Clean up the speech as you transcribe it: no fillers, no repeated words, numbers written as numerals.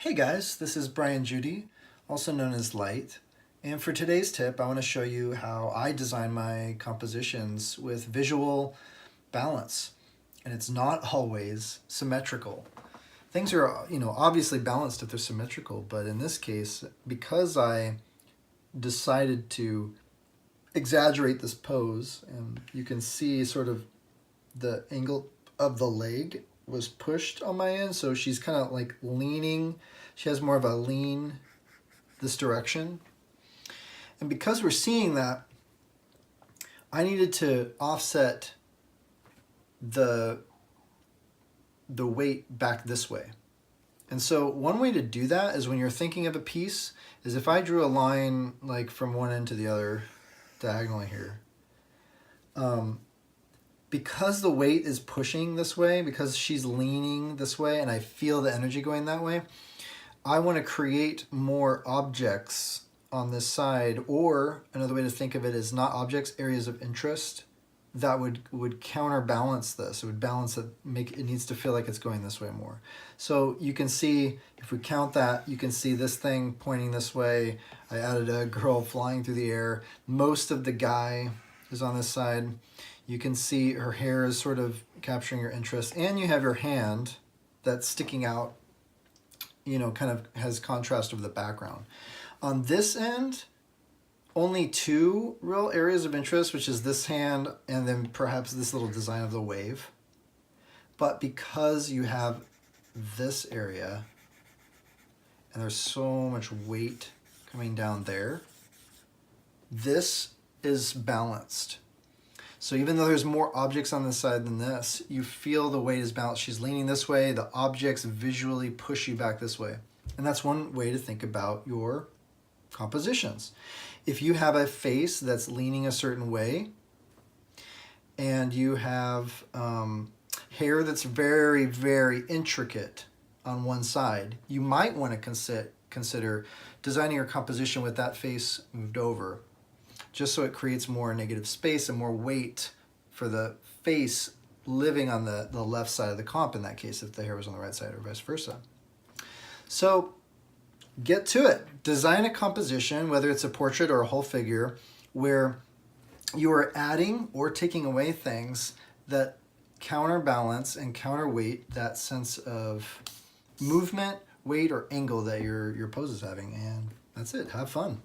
Hey guys, this is Brian Judy, also known as Light, and for today's tip I want to show you how I design my compositions with visual balance, and it's not always symmetrical. Things are, obviously balanced if they're symmetrical, but in this case, because I decided to exaggerate this pose, and you can see sort of the angle of the leg was pushed on my end, so she's kind of like leaning. She has more of a lean this direction. And because we're seeing that, I needed to offset the weight back this way. And so one way to do that is when you're thinking of a piece is if I drew a line like from one end to the other diagonally here, because the weight is pushing this way, because she's leaning this way and I feel the energy going that way, I want to create more objects on this side, or another way to think of it is not objects, areas of interest that would counterbalance this. It would balance it, make it needs to feel like it's going this way more. So you can see, if we count that, you can see this thing pointing this way. I added a girl flying through the air. Most of the guy is on this side. You can see her hair is sort of capturing your interest, and you have your hand that's sticking out, kind of has contrast over the background. On this end, only two real areas of interest, which is this hand and then perhaps this little design of the wave. But because you have this area, and there's so much weight coming down there, this is balanced. So even though there's more objects on this side than this, you feel the weight is balanced. She's leaning this way, the objects visually push you back this way. And that's one way to think about your compositions. If you have a face that's leaning a certain way, and you have hair that's very, very intricate on one side, you might want to consider designing your composition with that face moved over, just so it creates more negative space and more weight for the face living on the left side of the comp in that case, if the hair was on the right side or vice versa. So get to it. Design a composition, whether it's a portrait or a whole figure, where you are adding or taking away things that counterbalance and counterweight that sense of movement, weight, or angle that your pose is having. And that's it. Have fun.